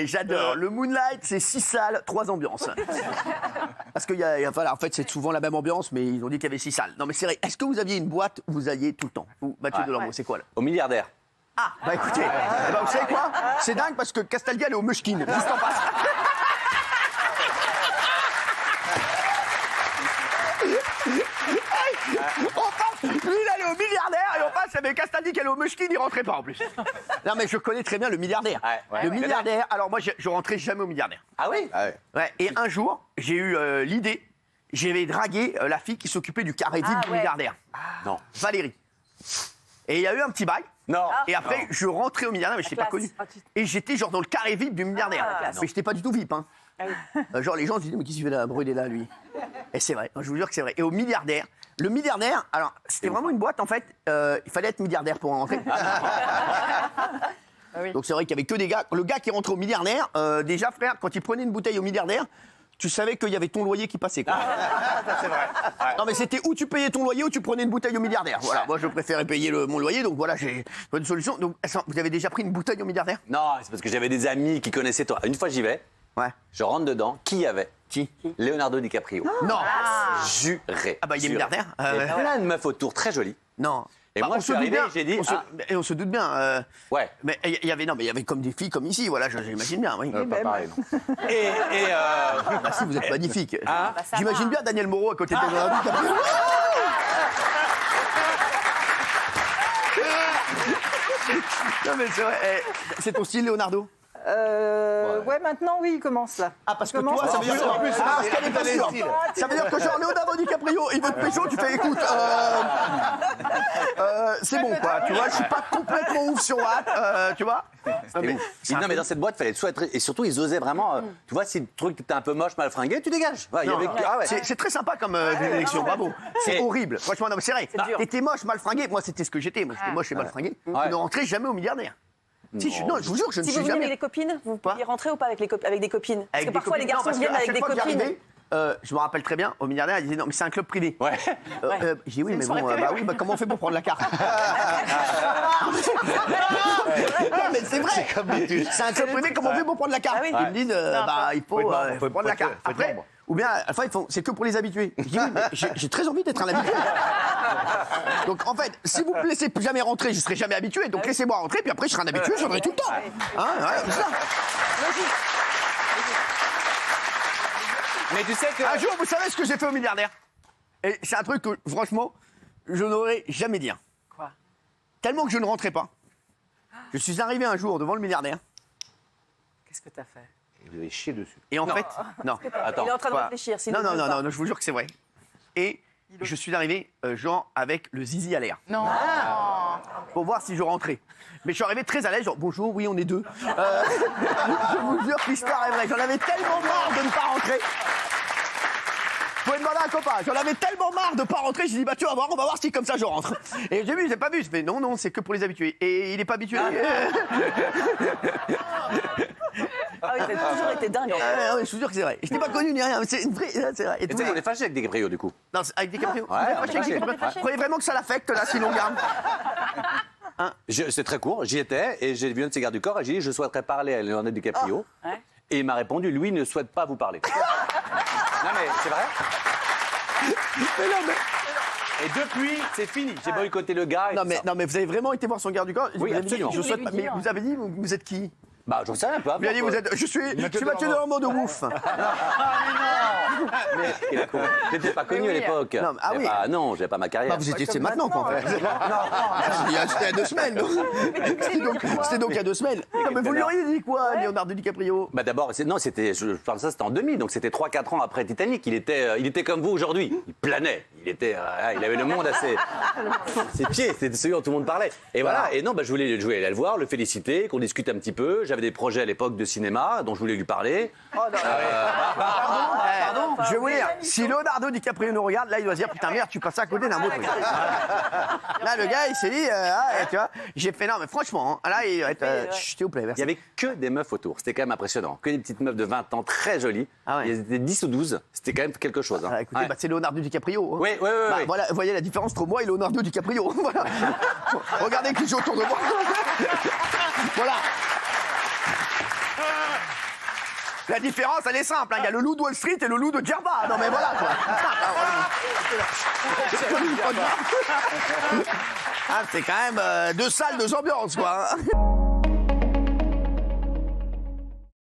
J'adore. Le Moonlight, c'est 6 salles, 3 ambiances. Parce qu'il en fait, c'est souvent la même ambiance, mais ils ont dit qu'il y avait 6 salles. Non, mais c'est vrai. Est-ce que vous aviez une boîte où vous alliez tout le temps? Vous, Mathieu Delormeau, c'est quoi là? Au Milliardaire. Ah, bah écoutez, vous savez quoi? C'est dingue parce que Castaldi, elle est au Mushkin. Juste en face. Lui, il allait au Milliardaire et on passe avec Castaldi qui allait au Mushkin, il rentrait pas en plus. Non, mais je connais très bien le Milliardaire. Le Milliardaire, alors moi, je rentrais jamais au Milliardaire. Ah oui? Ouais, et un jour, j'ai eu l'idée, j'avais dragué la fille qui s'occupait du carré vide du Milliardaire. Non. Valérie. Et il y a eu un petit bail. Non. Et après, je rentrais au Milliardaire, mais je n'étais pas connu. Et j'étais genre dans le carré vide du Milliardaire. Mais j'étais pas du tout VIP. Hein. Genre les gens se disaient, mais qu'est-ce qu'il fait là, brûler là, lui? Et c'est vrai, je vous jure que c'est vrai. Et au Milliardaire, le Milliardaire, alors c'était vraiment une boîte en fait, il fallait être milliardaire pour en rentrer. Donc c'est vrai qu'il y avait que des gars. Le gars qui rentrait au Milliardaire, déjà frère, quand il prenait une bouteille au Milliardaire, tu savais qu'il y avait ton loyer qui passait, quoi. Ça, c'est vrai. Ouais. Non, mais c'était où tu payais ton loyer ou tu prenais une bouteille au Milliardaire. Voilà, moi je préférais payer mon loyer, donc voilà, j'ai une solution. Donc, vous avez déjà pris une bouteille au Milliardaire? Non, c'est parce que j'avais des amis qui connaissaient toi. Une fois, j'y vais. Ouais. Je rentre dedans. Qui y avait? Qui? Leonardo DiCaprio. Non. Juré. Ah bah il est Juré. milliardaire. Et plein de meufs autour, très jolies. Non. Et Bah, moi, je suis arrivé, j'ai dit. on se doute bien. Ouais. Mais il y avait comme des filles comme ici, voilà, j'imagine bien. Oui. Pas pareil, non. Bah si, vous êtes magnifique. Hein? J'imagine bien Daniel Moreau à côté de Leonardo DiCaprio. Non mais c'est vrai. C'est ton style, Leonardo? Ouais, maintenant, oui, il commence là. Ah, parce que Comment toi, ça veut dire en plus, parce qu'elle est pas sûre. Ça veut dire que genre Leonardo DiCaprio, il veut te pécho, tu fais écoute, c'est bon quoi, tu vois, je suis pas complètement ouf sur Watt, tu vois. Non, mais dans cette boîte, il fallait soit être. Et surtout, ils osaient vraiment. Tu vois, si le truc était un peu moche, mal fringué, tu dégages. Ouais, il y avait... Ah ouais. C'est très sympa comme élection, bravo. C'est Et- horrible, franchement, non, mais c'est vrai. dur. T'étais moche, mal fringué, moi c'était ce que j'étais, moi j'étais moche et mal fringué. Je ne rentrais jamais au Milliardaire. Si, non, je vous jure, je ne Si suis vous veniez jamais. avec des copines, vous pouviez rentrer ou pas avec, avec des copines? Parce Avec que des parfois les copines, non, garçons parce viennent qu'à avec chaque des fois que copines. j'arrivais, je me rappelle très bien, au Milliardaire, ils disaient non, mais c'est un club privé. Ouais. J'ai dit oui, mais bon, bah comment on fait pour prendre la carte? Non, mais c'est vrai. C'est un club privé, comment on fait pour prendre la carte? Ah oui. Ils me disent, bah il faut prendre la carte. faut être Après, membre. ou bien, à la fin, ils font, c'est que pour les habitués. Je dis oui, mais j'ai très envie d'être un habitué. Donc en fait, si vous me laissez plus jamais rentrer, je serai jamais habitué. Donc laissez-moi rentrer, puis après je serai un habitué, je viendrai tout le temps. Hein, voilà, c'est ça. Mais tu sais que. Un jour, vous savez ce que j'ai fait au Milliardaire? Et c'est un truc que, franchement, je n'aurais jamais dit. Quoi? Tellement que je ne rentrais pas. Je suis arrivé un jour devant le Milliardaire. Qu'est-ce que t'as fait? Vous avez chié dessus. Et en fait, non. Attends. Il est en train de Quoi réfléchir. sinon Non, il veut pas. je vous jure que c'est vrai. Et je suis arrivé, genre, avec le zizi à l'air. Non. Pour voir si je rentrais. Mais je suis arrivé très à l'aise, genre, bonjour, oui, on est deux. Je vous jure que l'histoire est vraie. J'en avais tellement marre de ne pas rentrer. Vous pouvez demander à un copain. J'en avais tellement marre de ne pas rentrer. J'ai dit, bah, tu vas voir, on va voir si comme ça je rentre. Et j'ai vu, j'ai pas vu. Je fais, non, c'est que pour les habitués. Et il n'est pas habitué. Ah oui, t'as toujours été dingue. en fait. Je vous jure que c'est vrai. Je n'ai pas connu ni rien. Mais c'est une vraie. C'est vrai. Et Et tu tous sais les- qu'on est fâché avec des Gabriel du coup. Non, avec des caprios. Ouais, Vous êtes on est fâché avec des fâché. caprios. Vous croyez vraiment que ça l'affecte, là, sinon on garde? C'est très court, j'y étais et j'ai vu un de ses gardes du corps et j'ai dit je souhaiterais parler à Leonardo DiCaprio. Ouais. Et il m'a répondu lui ne souhaite pas vous parler. Non mais c'est vrai. Mais non, mais... Et depuis c'est fini, j'ai boycotté le gars. Et Non tout mais, ça. non, mais vous avez vraiment été voir son garde du corps? Oui, Vous avez dit, absolument. je souhaite pas- Vous voulez lui Mais dire. vous avez dit, vous êtes qui? Bah j'en sais rien, peu Vous avez dit, importe. vous êtes... Je suis Mathieu Delormeau de Ouf. Mais il est con. J'étais pas connu à l'époque. Non, mais- ah oui. Non, j'avais pas ma carrière. Bah, vous étiez, c'est maintenant, quoi, en fait. C'était il y a 2 semaines. C'était donc il y a 2 semaines. Non, mais vous lui auriez dit quoi, Leonardo DiCaprio? Bah d'abord, je parle de ça, c'était en 2000, donc c'était 3-4 ans après Titanic. Il était comme vous aujourd'hui. Il planait. Il avait le monde à ses pieds. C'était celui dont tout le monde parlait. Et voilà. Et non, bah, je voulais aller le voir, le féliciter, qu'on discute un petit peu. J'avais des projets à l'époque de cinéma dont je voulais lui parler. Pardon, je vais vous dire, si Leonardo DiCaprio nous regarde, là, il doit se dire, putain, merde, tu passes à côté d'un beau truc. Là, le gars, il s'est dit, tu vois, j'ai fait, non, mais franchement, là, il va être, s'il vous plaît, Il merci. y avait que des meufs autour. C'était quand même impressionnant. Que des petites meufs de 20 ans très jolies. Ah ouais. Ils étaient 10 ou 12. C'était quand même quelque chose. Hein. Ah, écoutez, Ouais. bah, c'est Leonardo DiCaprio. Hein. Oui. Bah, voilà, vous voyez la différence entre moi et Leonardo DiCaprio. Voilà. Regardez qui j'ai autour de moi. Voilà. La différence, elle est simple. hein. Il y a le loup de Wall Street et le loup de Djerba. Non, mais voilà, quoi. Ah, c'est quand même deux salles, deux ambiances, quoi. hein.